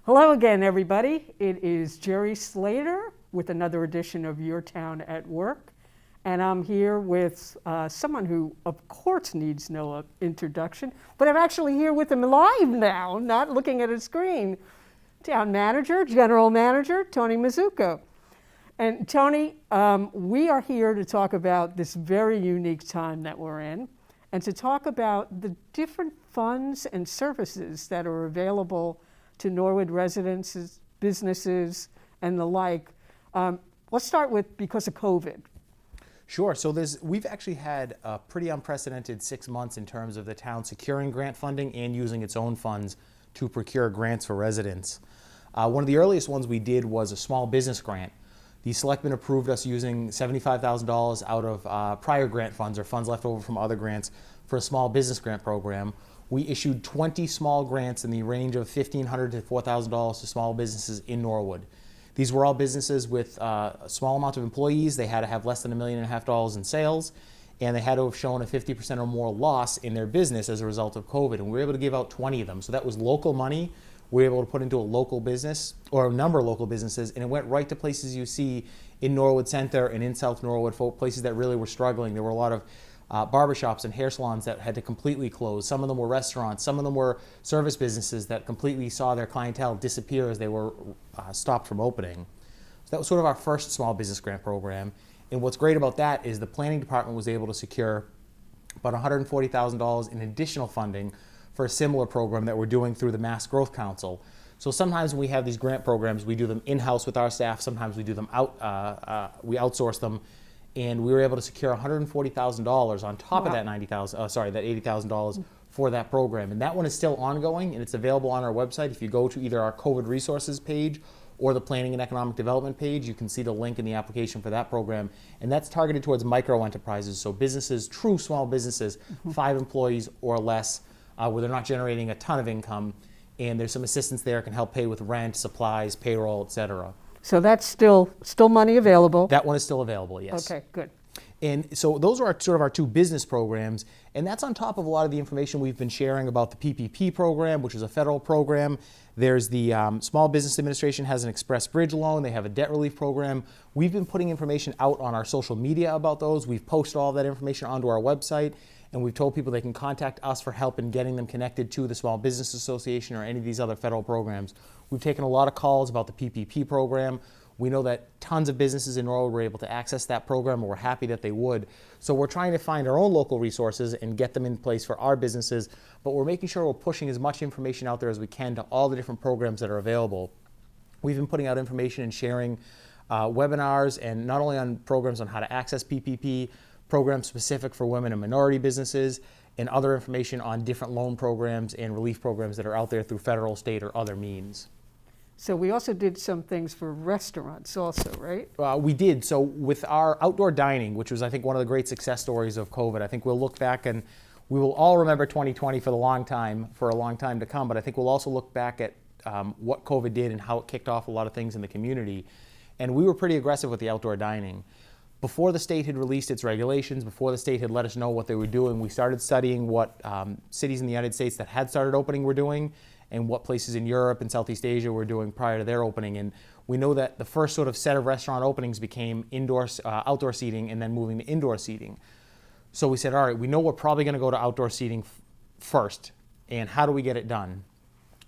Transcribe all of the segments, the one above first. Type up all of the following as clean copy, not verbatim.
Hello again, everybody. It is Gerri Slater with another edition of Your Town at Work. And I'm here with someone who, of course, needs no introduction, but I'm actually here with him live now, not looking at a screen. Town Manager, General Manager, Tony Mazzucco. And Tony, we are here to talk about this very unique time that we're in and to talk about the different funds and services that are available to Norwood residents, businesses, and the like. Let's start with because of COVID. Sure. So we've actually had a pretty unprecedented 6 months in terms of the town securing grant funding and using its own funds to procure grants for residents. One of the earliest ones we did was a small business grant. The selectmen approved us using $75,000 out of prior grant funds or funds left over from other grants for a small business grant program. We issued 20 small grants in the range of $1,500 to $4,000 to small businesses in Norwood. These were all businesses with a small amount of employees. They had to have less than $1.5 million in sales, and they had to have shown a 50% or more loss in their business as a result of COVID. And we were able to give out 20 of them. So that was local money we were able to put into a local business or a number of local businesses, and it went right to places you see in Norwood Center and in South Norwood, places that really were struggling. There were a lot of barbershops and hair salons that had to completely close. Some of them were restaurants. Some of them were service businesses that completely saw their clientele disappear as they were stopped from opening. So that was sort of our first small business grant program. And what's great about that is the planning department was able to secure about $140,000 in additional funding for a similar program that we're doing through the Mass Growth Council. So sometimes when we have these grant programs, we do them in-house with our staff. Sometimes we do them we outsource them. And we were able to secure $140,000 on top of that $80,000 for that program. And that one is still ongoing, and it's available on our website. If you go to either our COVID resources page or the Planning and Economic Development page, you can see the link in the application for that program. And that's targeted towards micro enterprises, so businesses, true small businesses, 5 employees or less, where they're not generating a ton of income. And there's some assistance there, can help pay with rent, supplies, payroll, et cetera. So that's still money available? That one is still available, yes. Okay, good. And so those are sort of our 2 business programs, and that's on top of a lot of the information we've been sharing about the PPP program, which is a federal program. There's the Small Business Administration has an express bridge loan. They have a debt relief program. We've been putting information out on our social media about those. We've posted all that information onto our website, and we've told people they can contact us for help in getting them connected to the Small Business Association or any of these other federal programs. We've taken a lot of calls about the PPP program. We know that tons of businesses in Norwood were able to access that program, and we're happy that they would. So we're trying to find our own local resources and get them in place for our businesses, but we're making sure we're pushing as much information out there as we can to all the different programs that are available. We've been putting out information and sharing webinars, and not only on programs on how to access PPP, programs specific for women and minority businesses, and other information on different loan programs and relief programs that are out there through federal, state, or other means. So we also did some things for restaurants also, right? We did. So with our outdoor dining, which was, I think, one of the great success stories of COVID, I think we'll look back and we will all remember 2020 for a long time to come, but I think we'll also look back at what COVID did and how it kicked off a lot of things in the community. And we were pretty aggressive with the outdoor dining. Before the state had released its regulations, before the state had let us know what they were doing, we started studying what cities in the United States that had started opening were doing, and what places in Europe and Southeast Asia were doing prior to their opening. And we know that the first sort of set of restaurant openings became outdoor seating and then moving to indoor seating. So we said, all right, we know we're probably going to go to outdoor seating first, and how do we get it done?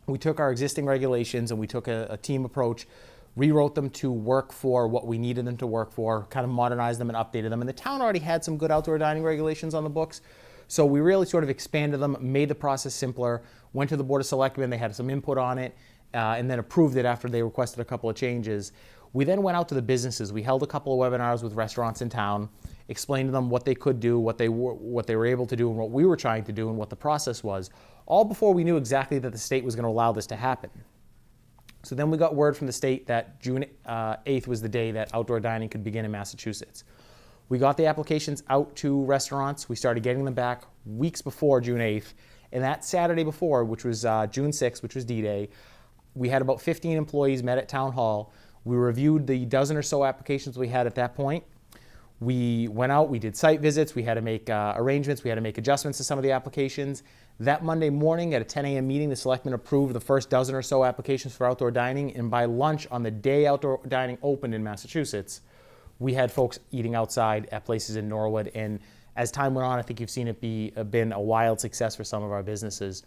We took our existing regulations and we took a team approach, rewrote them to work for what we needed them to work for, kind of modernized them and updated them. And the town already had some good outdoor dining regulations on the books, so we really sort of expanded them, made the process simpler, went to the Board of Selectmen, they had some input on it, and then approved it after they requested a couple of changes. We then went out to the businesses. We held a couple of webinars with restaurants in town, explained to them what they could do, what they were able to do, and what we were trying to do, and what the process was, all before we knew exactly that the state was going to allow this to happen. So then we got word from the state that June 8th was the day that outdoor dining could begin in Massachusetts. We got the applications out to restaurants. We started getting them back weeks before June 8th. And that Saturday before, which was June 6th, which was D-Day, we had about 15 employees met at Town Hall. We reviewed the dozen or so applications we had at that point. We went out, we did site visits, we had to make arrangements, we had to make adjustments to some of the applications. That Monday morning at a 10 a.m. meeting, the selectmen approved the first dozen or so applications for outdoor dining, and by lunch on the day outdoor dining opened in Massachusetts, we had folks eating outside at places in Norwood, and as time went on, I think you've seen it been a wild success for some of our businesses.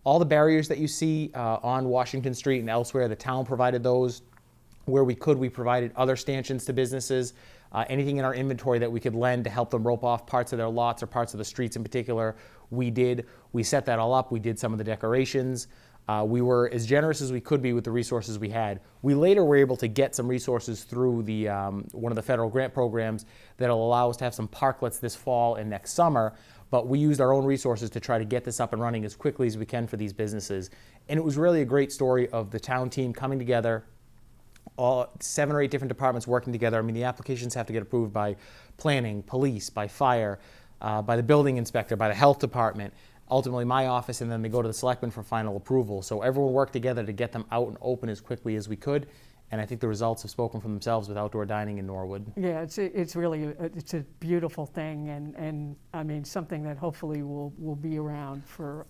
All the barriers that you see on Washington Street and elsewhere, the town provided those. Where we could, we provided other stanchions to businesses. Anything in our inventory that we could lend to help them rope off parts of their lots or parts of the streets in particular, we did. We set that all up. We did some of the decorations. We were as generous as we could be with the resources we had. We later were able to get some resources through the one of the federal grant programs that'll allow us to have some parklets this fall and next summer, but we used our own resources to try to get this up and running as quickly as we can for these businesses. And it was really a great story of the town team coming together, all 7 or 8 different departments working together. I mean, the applications have to get approved by planning, police, by fire, by the building inspector, by the health department, ultimately my office, and then they go to the selectmen for final approval. So everyone worked together to get them out and open as quickly as we could. And I think the results have spoken for themselves with outdoor dining in Norwood. Yeah, it's really it's a beautiful thing, and I mean something that hopefully will be around for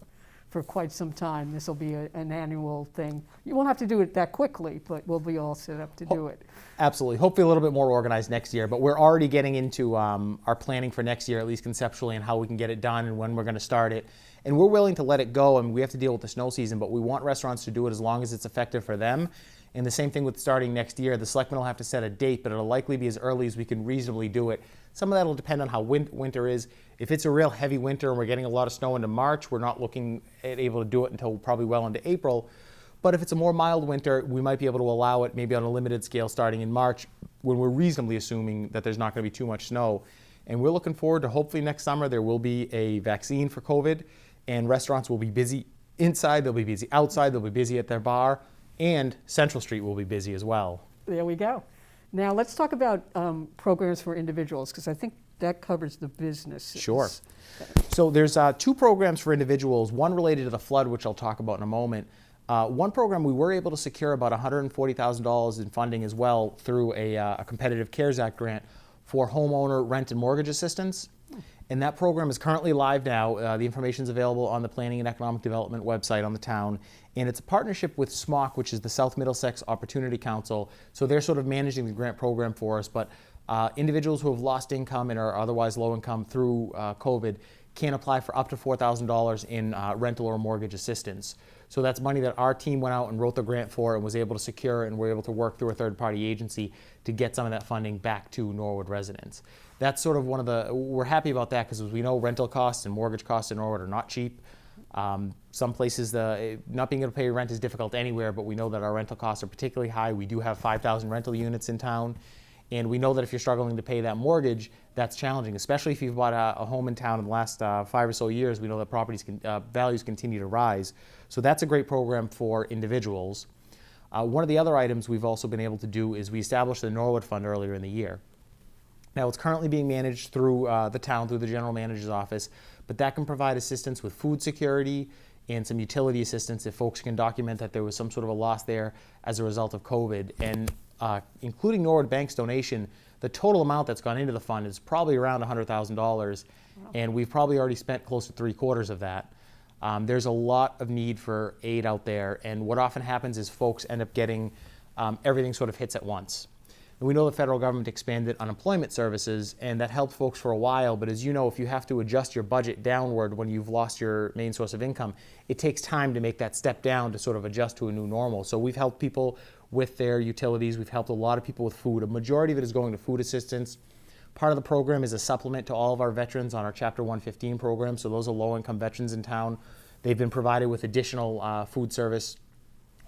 quite some time. This will be an annual thing. You won't have to do it that quickly, but we'll be all set up to do it. Absolutely. Hopefully a little bit more organized next year, but we're already getting into our planning for next year, at least conceptually, and how we can get it done and when we're going to start it. And we're willing to let it go, and we have to deal with the snow season, but we want restaurants to do it as long as it's effective for them. And the same thing with starting next year. The selectmen will have to set a date, but it'll likely be as early as we can reasonably do it. Some of that will depend on how winter is. If it's a real heavy winter and we're getting a lot of snow into March, we're not looking at able to do it until probably well into April. But if it's a more mild winter, we might be able to allow it maybe on a limited scale starting in March, when we're reasonably assuming that there's not going to be too much snow. And we're looking forward to hopefully next summer there will be a vaccine for COVID, and restaurants will be busy inside, they'll be busy outside, they'll be busy at their bar, and Central Street will be busy as well. There we go. Now let's talk about programs for individuals, because I think that covers the businesses. Sure. So there's 2 programs for individuals, one related to the flood, which I'll talk about in a moment. One program we were able to secure about $140,000 in funding as well through a competitive CARES Act grant for homeowner rent and mortgage assistance. And that program is currently live now. The information is available on the Planning and Economic Development website on the town. And it's a partnership with SMOC, which is the South Middlesex Opportunity Council. So they're sort of managing the grant program for us. But individuals who have lost income and are otherwise low income through COVID can apply for up to $4,000 in rental or mortgage assistance. So that's money that our team went out and wrote the grant for and was able to secure, and we're able to work through a third-party agency to get some of that funding back to Norwood residents. That's sort of one of the, we're happy about that because as we know, rental costs and mortgage costs in Norwood are not cheap. Some places, not being able to pay rent is difficult anywhere, but we know that our rental costs are particularly high. We do have 5,000 rental units in town, and we know that if you're struggling to pay that mortgage, that's challenging, especially if you've bought a home in town in the last 5 or so years. We know that properties values continue to rise. So that's a great program for individuals. One of the other items we've also been able to do is we established the Norwood Fund earlier in the year. Now it's currently being managed through the town, through the general manager's office, but that can provide assistance with food security and some utility assistance if folks can document that there was some sort of a loss there as a result of COVID. And including Norwood Bank's donation, the total amount that's gone into the fund is probably around $100,000, wow. And we've probably already spent close to 3/4 of that. There's a lot of need for aid out there, and what often happens is folks end up getting everything sort of hits at once. And we know the federal government expanded unemployment services, and that helped folks for a while, but as you know, if you have to adjust your budget downward when you've lost your main source of income, it takes time to make that step down to sort of adjust to a new normal. So we've helped people with their utilities, we've helped a lot of people with food. A majority of it is going to food assistance. Part of the program is a supplement to all of our veterans on our Chapter 115 program, so those are low-income veterans in town. They've been provided with additional food service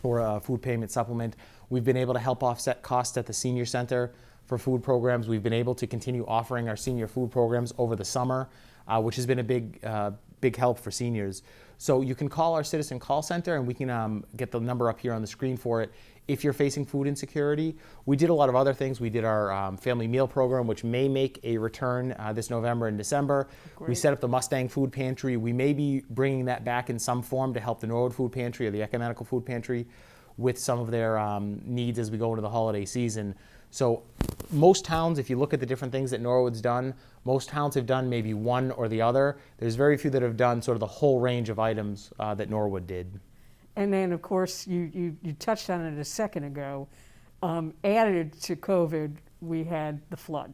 or a food payment supplement. We've been able to help offset costs at the senior center for food programs. We've been able to continue offering our senior food programs over the summer, which has been a big help for seniors. So you can call our citizen call center, and we can get the number up here on the screen for it if you're facing food insecurity. We did a lot of other things. We did our family meal program, which may make a return this November and December. Great. We set up the Mustang Food Pantry. We may be bringing that back in some form to help the Norwood Food Pantry or the Ecumenical Food Pantry with some of their needs as we go into the holiday season. So most towns, if you look at the different things that Norwood's done, most towns have done maybe one or the other. There's very few that have done sort of the whole range of items that Norwood did. And then, of course, you touched on it a second ago. Added to COVID, we had the flood,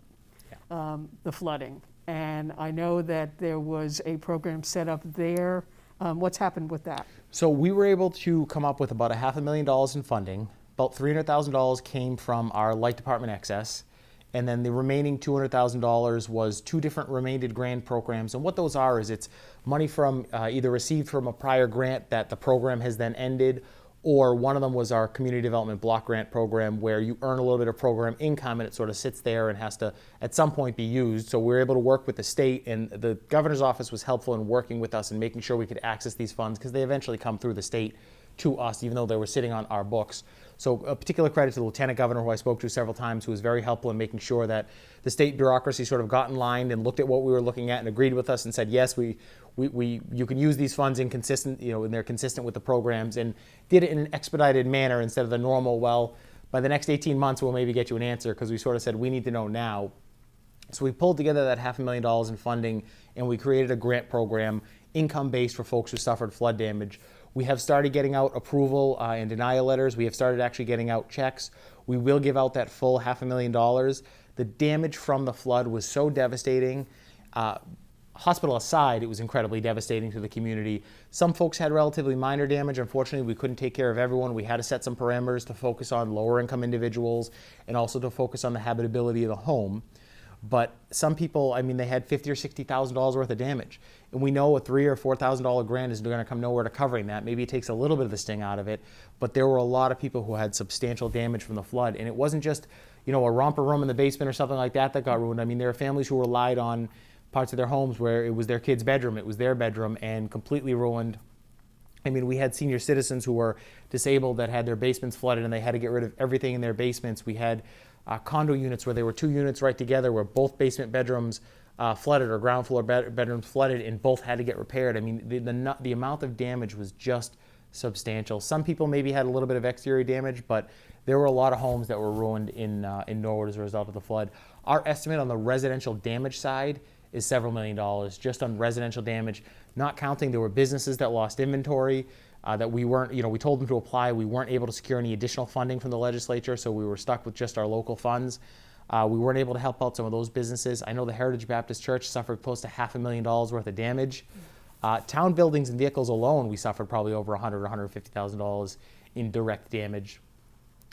the flooding. And I know that there was a program set up there. What's happened with that? So we were able to come up with about $500,000 in funding. About $300,000 came from our light department excess. And then the remaining $200,000 was two different remainder grant programs. And what those are is it's money from either received from a prior grant that the program has then ended, or one of them was our community development block grant program where you earn a little bit of program income and it sort of sits there and has to at some point be used. So we were able to work with the state, and the governor's office was helpful in working with us and making sure we could access these funds because they eventually come through the state to us, even though they were sitting on our books. So a particular credit to the lieutenant governor, who I spoke to several times, who was very helpful in making sure that the state bureaucracy sort of got in line and looked at what we were looking at and agreed with us and said, yes, you can use these funds and they're consistent with the programs, and did it in an expedited manner instead of the normal, well, by the next 18 months we'll maybe get you an answer, because we sort of said we need to know now. So we pulled together that $500,000 in funding, and we created a grant program, income-based, for folks who suffered flood damage. We have started getting out approval and denial letters. We have started actually getting out checks. We will give out that full $500,000. The damage from the flood was so devastating. Hospital aside, it was incredibly devastating to the community. Some folks had relatively minor damage. Unfortunately, we couldn't take care of everyone. We had to set some parameters to focus on lower income individuals and also to focus on the habitability of the home. But some people, I mean, they had $50,000 or $60,000 worth of damage. And we know a $3,000 or $4,000 grant is going to come nowhere to covering that. Maybe it takes a little bit of the sting out of it, but there were a lot of people who had substantial damage from the flood. And it wasn't just, a romper room in the basement or something like that got ruined. I mean, there are families who relied on parts of their homes where it was their kid's bedroom, it was their bedroom, and completely ruined. I mean, we had senior citizens who were disabled that had their basements flooded and they had to get rid of everything in their basements. We had condo units where there were two units right together where both basement bedrooms flooded, or ground floor bedrooms flooded, and both had to get repaired. I mean, the amount of damage was just substantial. Some people maybe had a little bit of exterior damage, but there were a lot of homes that were ruined in Norwood as a result of the flood. Our estimate on the residential damage side is several $1 million just on residential damage, not counting there were businesses that lost inventory. That we weren't, we told them to apply. We weren't able to secure any additional funding from the legislature, so we were stuck with just our local funds. We weren't able to help out some of those businesses. I know the Heritage Baptist Church suffered close to $500,000 worth of damage. Town buildings and vehicles alone, we suffered probably over $100,000 or $150,000 in direct damage.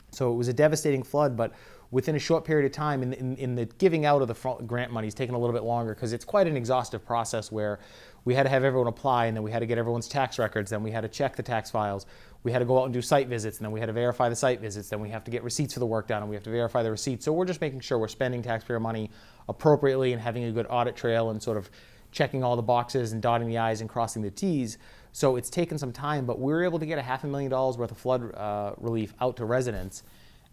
So it was a devastating flood, but within a short period of time, in the giving out of the grant money is taking a little bit longer because it's quite an exhaustive process where we had to have everyone apply, and then we had to get everyone's tax records, then we had to check the tax files, we had to go out and do site visits, and then we had to verify the site visits, then we have to get receipts for the work done, and we have to verify the receipts. So we're just making sure we're spending taxpayer money appropriately and having a good audit trail and sort of checking all the boxes and dotting the I's and crossing the T's. So it's taken some time, but we were able to get $500,000 worth of flood relief out to residents.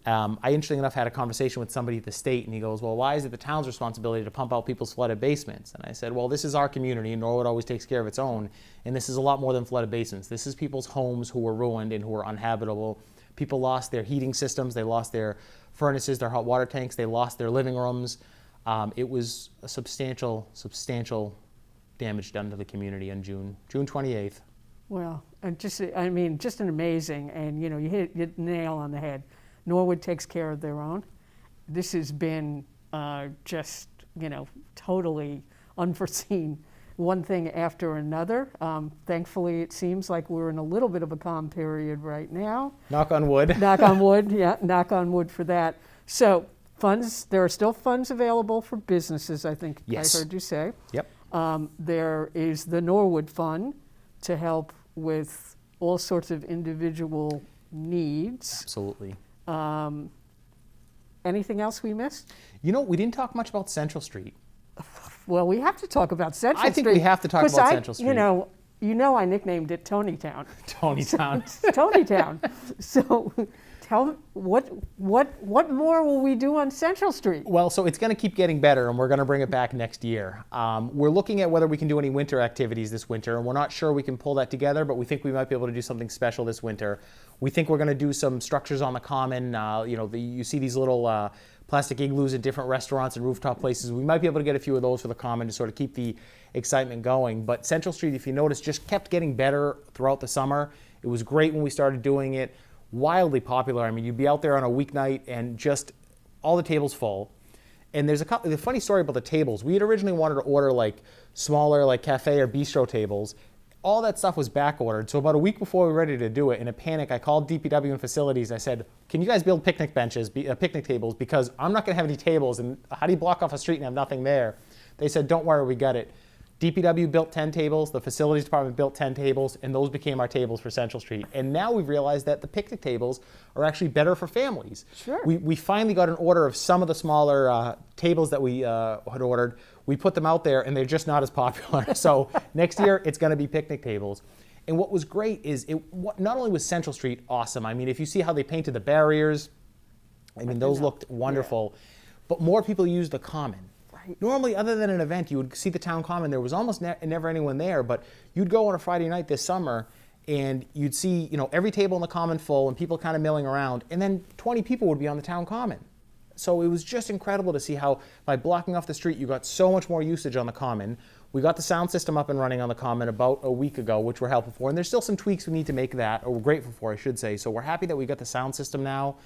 I, interestingly enough, had a conversation with somebody at the state, and he goes, well, why is it the town's responsibility to pump out people's flooded basements? And I said, well, this is our community, and Norwood always takes care of its own, and this is a lot more than flooded basements. This is people's homes who were ruined and who were uninhabitable. People lost their heating systems, they lost their furnaces, their hot water tanks, they lost their living rooms. It was a substantial damage done to the community on June 28th. Well, and just an amazing, and you hit the nail on the head. Norwood takes care of their own. This has been totally unforeseen, one thing after another. Thankfully, it seems like we're in a little bit of a calm period right now. Knock on wood. Knock on wood, yeah, knock on wood for that. So funds, there are still funds available for businesses, I think. Yes. I heard you say. Yep. There is the Norwood Fund to help with all sorts of individual needs. Absolutely. Anything else we missed? We didn't talk much about Central Street. Well, we have to talk about Central Street. I think we have to talk about Central Street. I nicknamed it Tony Town. Tony Town. Tony Town. So tell what more will we do on Central Street? Well, so it's going to keep getting better, and we're going to bring it back next year. We're looking at whether we can do any winter activities this winter, and we're not sure we can pull that together, but we think we might be able to do something special this winter. We think we're going to do some structures on the common. You see these little plastic igloos at different restaurants and rooftop places. We might be able to get a few of those for the common to sort of keep the excitement going. But Central Street, if you notice, just kept getting better throughout the summer. It was great when we started doing it. Wildly popular. I mean, you'd be out there on a weeknight and just all the tables full. And there's the funny story about the tables. We had originally wanted to order like smaller, like cafe or bistro tables. All that stuff was back ordered. So about a week before we were ready to do it, in a panic, I called DPW and facilities. I said, "Can you guys build picnic benches, picnic tables? Because I'm not going to have any tables. And how do you block off a street and have nothing there?" They said, "Don't worry, we got it." DPW built 10 tables, the facilities department built 10 tables, and those became our tables for Central Street. And now we've realized that the picnic tables are actually better for families. Sure. We finally got an order of some of the smaller tables that we had ordered. We put them out there, and they're just not as popular. So next year, it's going to be picnic tables. And what was great is not only was Central Street awesome. I mean, if you see how they painted the barriers, I mean, those looked wonderful. Yeah. But more people used the common. Normally, other than an event, you would see the town common. There was almost never anyone there, but you'd go on a Friday night this summer, and you'd see every table in the common full and people kind of milling around, and then 20 people would be on the town common. So it was just incredible to see how by blocking off the street, you got so much more usage on the common. We got the sound system up and running on the common about a week ago, which we're helpful for, and there's still some tweaks we need to make that, or we're grateful for, I should say. So we're happy that we got the sound system now.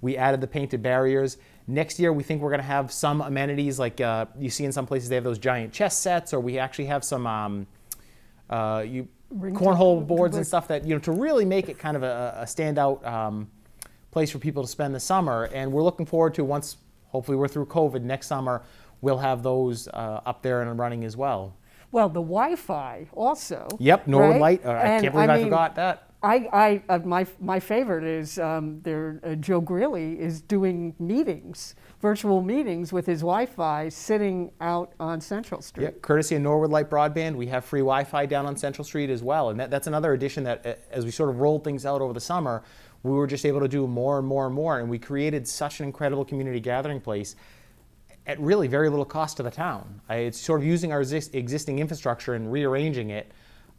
We added the painted barriers. Next year, we think we're going to have some amenities like you see in some places they have those giant chess sets, or we actually have some cornhole boards and stuff that, to really make it kind of a standout place for people to spend the summer. And we're looking forward to, once hopefully we're through COVID next summer, we'll have those up there and running as well. Well, the Wi-Fi also. Yep, Norwood right? Light. I can't believe I forgot that. My favorite is Joe Greeley is doing meetings, virtual meetings with his Wi-Fi sitting out on Central Street. Yeah, courtesy of Norwood Light Broadband, we have free Wi-Fi down on Central Street as well. And that's another addition that, as we sort of rolled things out over the summer, we were just able to do more and more and more. And we created such an incredible community gathering place at really very little cost to the town. It's sort of using our existing infrastructure and rearranging it.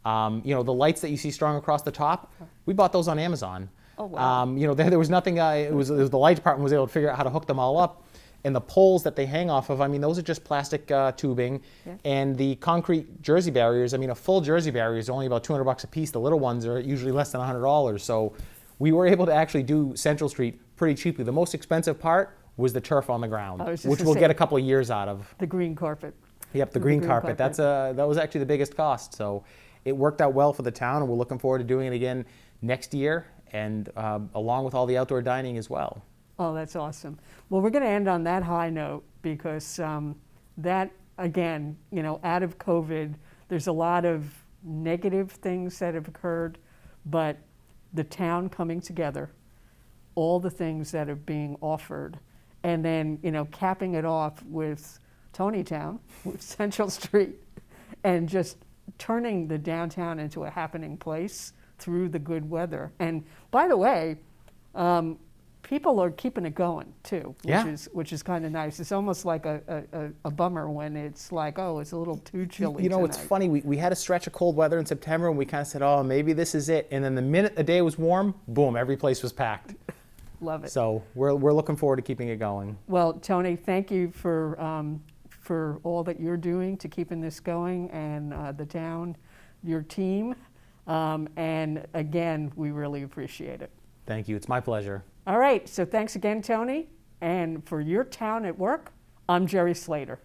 The lights that you see strung across the top, we bought those on Amazon. Oh, wow. There was nothing, it was the light department was able to figure out how to hook them all up. And the poles that they hang off of, those are just plastic tubing. Yeah. And the concrete jersey barriers, a full jersey barrier is only about $200 a piece. The little ones are usually less than $100. So we were able to actually do Central Street pretty cheaply. The most expensive part was the turf on the ground, which we'll get a couple of years out of. The green carpet. Yep, the green carpet. That was actually the biggest cost. So it worked out well for the town, and we're looking forward to doing it again next year, and along with all the outdoor dining as well. Oh, that's awesome. Well, we're going to end on that high note because that, again, out of COVID, there's a lot of negative things that have occurred, but the town coming together, all the things that are being offered, and then, capping it off with Tonytown, with Central Street, and just turning the downtown into a happening place through the good weather. And by the way, people are keeping it going too, which is kind of nice. It's almost like a bummer when it's like, oh, it's a little too chilly tonight. It's funny. We had a stretch of cold weather in September, and we kind of said, oh, maybe this is it. And then the minute the day was warm, boom, every place was packed. Love it. So we're looking forward to keeping it going. Well, Tony, thank you for all that you're doing to keeping this going, and the town, your team. And again, we really appreciate it. Thank you. It's my pleasure. All right. So thanks again, Tony. And for Your Town at Work, I'm Gerri Slater.